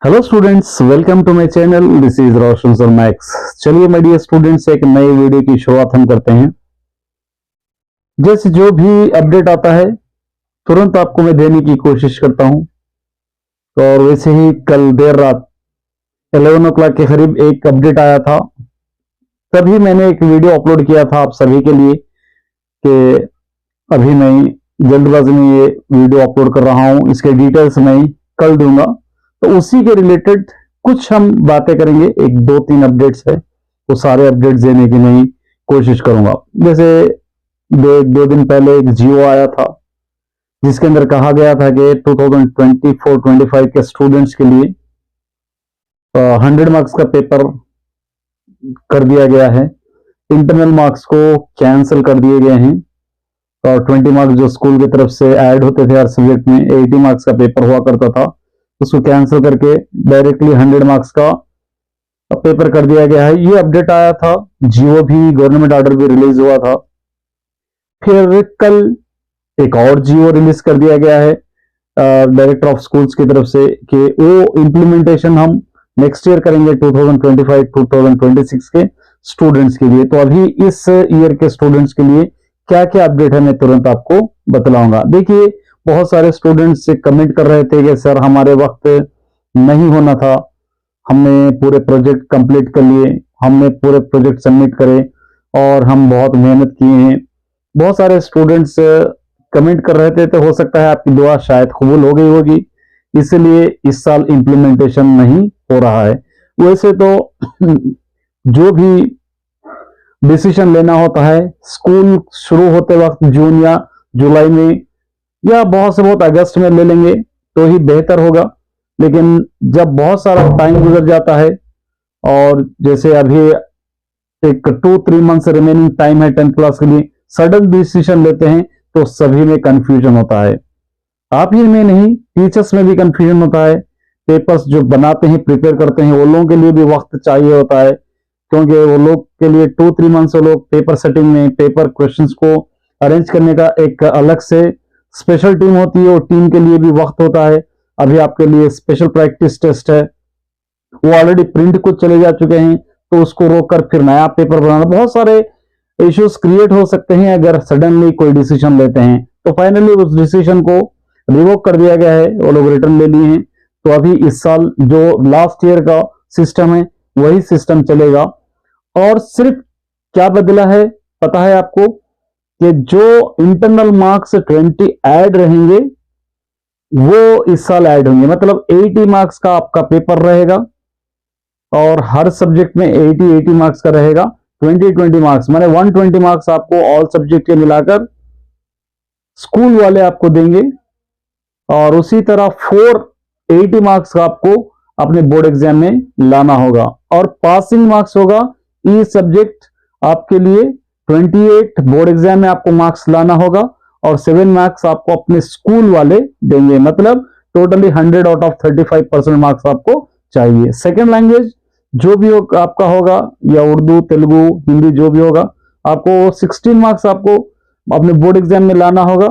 Hello students, welcome to my channel. This is Roshan sir Max. चलिए my dear students, एक नए video की शुरुआत हम करते हैं। जैसे जो भी अपडेट आता है तुरंत आपको मैं देने की कोशिश करता हूं। और वैसे ही कल देर रात 11 ओ क्लॉक के करीब एक अपडेट आया था, तभी मैंने एक वीडियो अपलोड किया था आप सभी के लिए कि अभी मैं जल्दबाजी में ये वीडियो अपलोड कर रहा हूं, इसके डिटेल्स मैं कल दूंगा। तो उसी के रिलेटेड कुछ हम बातें करेंगे। एक दो तीन अपडेट्स है, वो सारे अपडेट्स देने की मैं कोशिश करूंगा। जैसे दो दिन पहले एक जियो आया था जिसके अंदर कहा गया था कि 2024-25 के स्टूडेंट्स के लिए 100 मार्क्स का पेपर कर दिया गया है। इंटरनल मार्क्स को कैंसिल कर दिए गए हैं और 20 मार्क्स जो स्कूल की तरफ से ऐड होते थे हर सब्जेक्ट में, 80 मार्क्स का पेपर हुआ करता था, उसको कैंसिल करके डायरेक्टली 100 मार्क्स का पेपर कर दिया गया है। ये अपडेट आया था, जियो भी गवर्नमेंट ऑर्डर भी रिलीज हुआ था। फिर कल एक और जियो रिलीज कर दिया गया है डायरेक्टर ऑफ स्कूल्स की तरफ से कि वो इम्प्लीमेंटेशन हम नेक्स्ट ईयर करेंगे 2025-2026 के स्टूडेंट्स के लिए। तो अभी इस ईयर के स्टूडेंट्स के लिए क्या क्या अपडेट है मैं तुरंत आपको बतलाऊंगा। देखिए, बहुत सारे स्टूडेंट्स से कमेंट कर रहे थे कि सर हमारे वक्त नहीं होना था, हमने पूरे प्रोजेक्ट कंप्लीट कर लिए, हमने पूरे प्रोजेक्ट सबमिट करे और हम बहुत मेहनत किए हैं। बहुत सारे स्टूडेंट्स कमेंट कर रहे थे, तो हो सकता है आपकी दुआ शायद कबूल हो गई होगी, इसलिए इस साल इम्प्लीमेंटेशन नहीं हो रहा है। वैसे तो जो भी डिसीजन लेना होता है स्कूल शुरू होते वक्त जून या जुलाई में या बहुत से बहुत अगस्त में ले लेंगे तो ही बेहतर होगा। लेकिन जब बहुत सारा टाइम गुजर जाता है और जैसे अभी एक 2-3 मंथ्स रिमेनिंग टाइम है 10th क्लास के लिए, सडन डिसीजन लेते हैं तो सभी में कंफ्यूजन होता है। आप ही में नहीं, टीचर्स में भी कंफ्यूजन होता है। पेपर्स जो बनाते हैं, प्रिपेयर करते हैं, वो लोगों के लिए भी वक्त चाहिए होता है, क्योंकि वो लोग के लिए 2-3 मंथ्स वो लोग पेपर सेटिंग में, पेपर क्वेश्चंस को अरेंज करने का एक अलग से स्पेशल टीम होती है, और टीम के लिए भी वक्त होता है। अभी आपके लिए स्पेशल प्रैक्टिस टेस्ट है, वो ऑलरेडी प्रिंट कुछ चले जा चुके हैं, तो उसको रोककर फिर नया पेपर बनाना, बहुत सारे इश्यूज क्रिएट हो सकते हैं अगर सडनली कोई डिसीजन लेते हैं। तो फाइनली उस डिसीजन को रिवोक कर दिया गया है, वो लोग रिटर्न ले लिए हैं। तो अभी इस साल जो लास्ट ईयर का सिस्टम है वही सिस्टम चलेगा। और सिर्फ क्या बदला है पता है आपको, कि जो इंटरनल मार्क्स 20 ऐड रहेंगे वो इस साल ऐड होंगे। मतलब 80 मार्क्स का आपका पेपर रहेगा और हर सब्जेक्ट में 80 मार्क्स का रहेगा। 20 मार्क्स माने 120 मार्क्स आपको ऑल सब्जेक्ट के मिलाकर स्कूल वाले आपको देंगे, और उसी तरह 480 मार्क्स का आपको अपने बोर्ड एग्जाम में लाना होगा। और पासिंग मार्क्स होगा ई सब्जेक्ट आपके लिए 28, बोर्ड एग्जाम में आपको मार्क्स लाना होगा, और 7 मार्क्स आपको अपने स्कूल वाले देंगे। मतलब टोटली 100 आउट ऑफ 35% मार्क्स आपको चाहिए। सेकेंड लैंग्वेज जो भी आपका होगा, या उर्दू, तेलुगु, हिंदी जो भी होगा, आपको 16 मार्क्स आपको अपने बोर्ड एग्जाम में लाना होगा,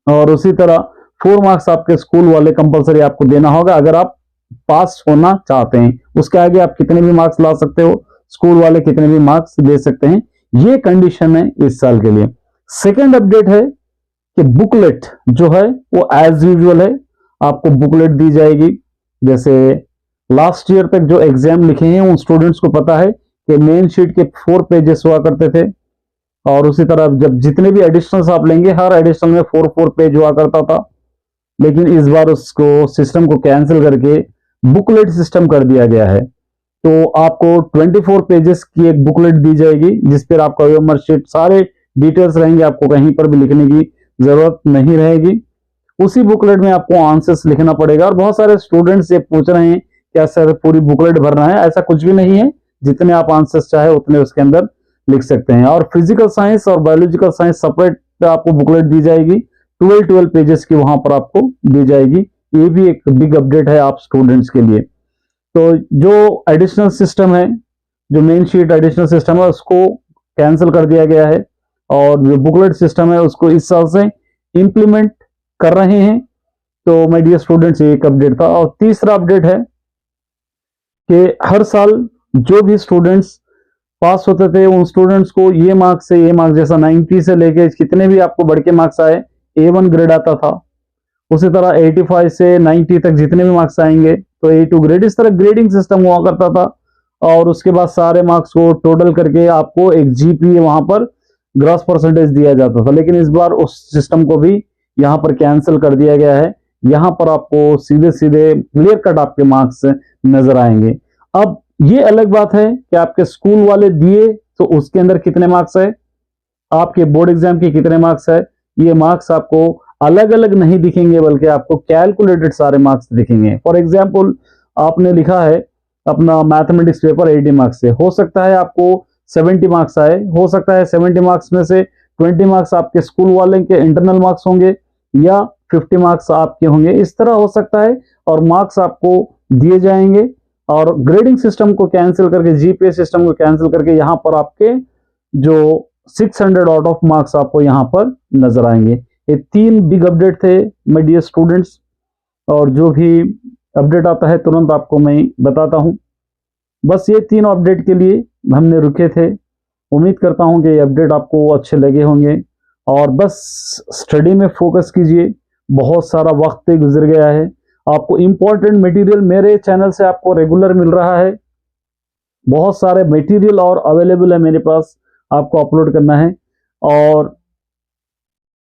और उसी तरह 4 मार्क्स आपके स्कूल वाले कंपलसरी आपको देना होगा अगर आप पास होना चाहते हैं। उसके आगे आप कितने भी मार्क्स ला सकते हो, स्कूल वाले कितने भी मार्क्स दे सकते हैं, ये कंडीशन है इस साल के लिए। सेकेंड अपडेट है कि बुकलेट जो है वो एज यूजुअल है, आपको बुकलेट दी जाएगी। जैसे लास्ट ईयर तक जो एग्जाम लिखे हैं उन स्टूडेंट्स को पता है कि मेन शीट के 4 पेजेस हुआ करते थे, और उसी तरह जब जितने भी एडिशनल्स आप लेंगे हर एडिशनल में 4 पेज हुआ करता था। लेकिन इस बार उसको सिस्टम को कैंसिल करके बुकलेट सिस्टम कर दिया गया है। तो आपको 24 पेजेस की एक बुकलेट दी जाएगी जिस पर आपका ओएमआर शीट सारे डिटेल्स रहेंगे, आपको कहीं पर भी लिखने की जरूरत नहीं रहेगी। उसी बुकलेट में आपको आंसर्स लिखना पड़ेगा। और बहुत सारे स्टूडेंट्स ये पूछ रहे हैं क्या सर पूरी बुकलेट भरना है? ऐसा कुछ भी नहीं है, जितने आप आंसर्स चाहे उतने उसके अंदर लिख सकते हैं। और फिजिकल साइंस और बायोलॉजिकल साइंस सेपरेट आपको बुकलेट दी जाएगी, 12 पेजेस की वहां पर आपको दी जाएगी। ये भी एक बिग अपडेट है आप स्टूडेंट्स के लिए। तो जो एडिशनल सिस्टम है, जो मेन शीट एडिशनल सिस्टम है, उसको कैंसिल कर दिया गया है, और जो बुकलेट सिस्टम है उसको इस साल से इंप्लीमेंट कर रहे हैं। तो माय डियर स्टूडेंट्स, ये एक अपडेट था। और तीसरा अपडेट है कि हर साल जो भी स्टूडेंट्स पास होते थे उन स्टूडेंट्स को ये मार्क्स से ये मार्क्स, जैसा 90 से लेके कितने भी आपको बढ़ के मार्क्स आए A1 ग्रेड आता था, उसी तरह 85 से 90 तक जितने भी मार्क्स आएंगे तो A2 ग्रेड, इस तरह ग्रेडिंग सिस्टम हुआ करता था। और उसके बाद सारे मार्क्स को टोटल करके आपको एक GPA वहां पर ग्रॉस परसेंटेज दिया जाता था। लेकिन इस बार उस सिस्टम को भी यहाँ पर कैंसिल कर दिया गया है। यहाँ पर आपको सीधे सीधे क्लियर कट आपके मार्क्स नजर आएंगे। अब ये अलग बात है कि आपके स्कूल वाले दिए तो उसके अंदर कितने मार्क्स है, आपके बोर्ड एग्जाम के कितने मार्क्स है, ये मार्क्स आपको अलग अलग नहीं दिखेंगे बल्कि आपको कैलकुलेटेड सारे मार्क्स दिखेंगे। फॉर एग्जाम्पल आपने लिखा है अपना मैथमेटिक्स पेपर 80 मार्क्स से, हो सकता है आपको 70 मार्क्स आए, हो सकता है 70 मार्क्स में से 20 मार्क्स आपके स्कूल वाले के इंटरनल मार्क्स होंगे या 50 मार्क्स आपके होंगे, इस तरह हो सकता है। और मार्क्स आपको दिए जाएंगे और ग्रेडिंग सिस्टम को कैंसिल करके, GPA सिस्टम को कैंसिल करके यहाँ पर आपके जो 600 आउट ऑफ मार्क्स आपको यहाँ पर नजर आएंगे। ये 3 बिग अपडेट थे माय डियर स्टूडेंट्स, और जो भी अपडेट आता है तुरंत आपको मैं बताता हूं। बस ये 3 अपडेट के लिए हमने रुके थे। उम्मीद करता हूं कि ये अपडेट आपको अच्छे लगे होंगे और बस स्टडी में फोकस कीजिए। बहुत सारा वक्त गुजर गया है, आपको इंपॉर्टेंट मटेरियल मेरे चैनल से आपको रेगुलर मिल रहा है। बहुत सारे मटेरियल और अवेलेबल है मेरे पास, आपको अपलोड करना है। और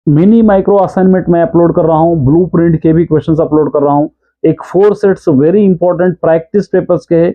मिनी माइक्रो असाइनमेंट मैं अपलोड कर रहा हूं, ब्लूप्रिंट के भी क्वेश्चंस अपलोड कर रहा हूं। एक 4 sets very important practice papers के है,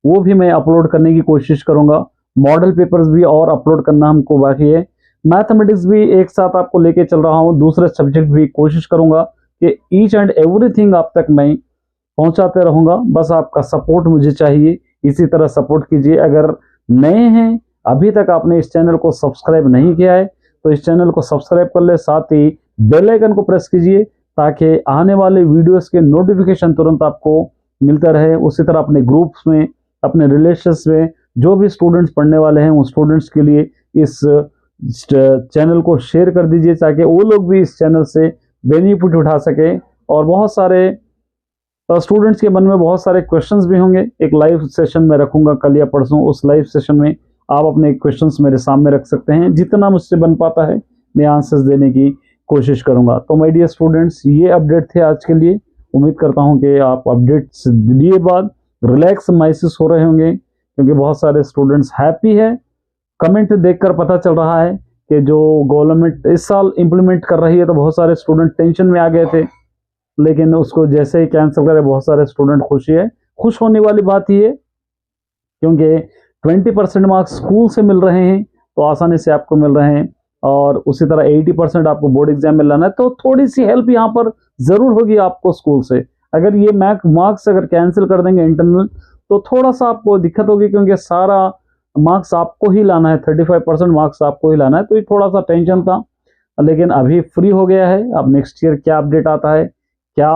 वो भी मैं अपलोड करने की कोशिश करूंगा। मॉडल पेपर्स भी और अपलोड करना हमको बाकी है। मैथमेटिक्स भी एक साथ आपको लेके चल रहा हूं, दूसरे सब्जेक्ट भी कोशिश करूंगा कि ईच एंड एवरीथिंग आप तक मैं पहुंचाते रहूंगा। बस आपका सपोर्ट मुझे चाहिए, इसी तरह सपोर्ट कीजिए। अगर नए हैं, अभी तक आपने इस चैनल को सब्सक्राइब नहीं किया है तो इस चैनल को सब्सक्राइब कर ले, साथ ही बेल आइकन को प्रेस कीजिए ताकि आने वाले वीडियोस के नोटिफिकेशन तुरंत आपको मिलता रहे। उसी तरह अपने ग्रुप्स में, अपने रिलेशंस में जो भी स्टूडेंट्स पढ़ने वाले हैं उन स्टूडेंट्स के लिए इस चैनल को शेयर कर दीजिए ताकि वो लोग भी इस चैनल से बेनिफिट उठा सके। और बहुत सारे स्टूडेंट्स के मन में बहुत सारे क्वेश्चंस भी होंगे। एक लाइव सेशन में रखूंगा कल या परसों, उस लाइव सेशन में आप अपने क्वेश्चंस मेरे सामने रख सकते हैं। जितना मुझसे बन पाता है मैं आंसर्स देने की कोशिश करूंगा। तो माय डियर स्टूडेंट्स, ये अपडेट थे आज के लिए। उम्मीद करता हूं कि आप अपडेट्स लिए बाद रिलैक्स महसूस हो रहे होंगे, क्योंकि बहुत सारे स्टूडेंट्स हैप्पी है। कमेंट देखकर पता चल रहा है कि जो गवर्नमेंट इस साल इंप्लीमेंट कर रही है तो बहुत सारे स्टूडेंट टेंशन में आ गए थे, लेकिन उसको जैसे ही कैंसिल करे बहुत सारे स्टूडेंट खुशी है। खुश होने वाली बात ये है क्योंकि 20% मार्क्स स्कूल से मिल रहे हैं तो आसानी से आपको मिल रहे हैं, और उसी तरह 80% आपको बोर्ड एग्जाम में लाना है तो थोड़ी सी हेल्प यहाँ पर जरूर होगी आपको स्कूल से। अगर ये मार्क्स अगर कैंसिल कर देंगे इंटरनल तो थोड़ा सा आपको दिक्कत होगी, क्योंकि सारा मार्क्स आपको ही लाना है, 35% मार्क्स आपको ही लाना है, तो ये थोड़ा सा टेंशन था। लेकिन अभी फ्री हो गया है। अब नेक्स्ट ईयर क्या अपडेट आता है, क्या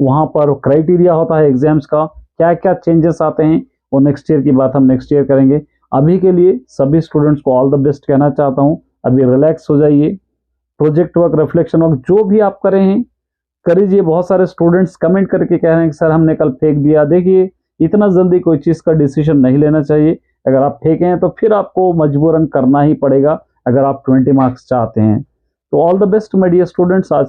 वहां पर क्राइटेरिया होता है एग्जाम्स का, क्या क्या चेंजेस आते हैं, वो नेक्स्ट ईयर की बात हम नेक्स्ट ईयर करेंगे। अभी के लिए सभी स्टूडेंट्स को ऑल द बेस्ट कहना चाहता हूं। अभी रिलैक्स हो जाइए, प्रोजेक्ट वर्क, रिफ्लेक्शन वर्क जो भी आप कर रहे हैं करीजिए। बहुत सारे स्टूडेंट्स कमेंट करके कह रहे हैं कि सर हमने कल फेंक दिया। देखिए, इतना जल्दी कोई चीज का डिसीजन नहीं लेना चाहिए। अगर आप फेंके हैं तो फिर आपको मजबूरन करना ही पड़ेगा अगर आप 20 मार्क्स चाहते हैं। तो all the best my dear students. आज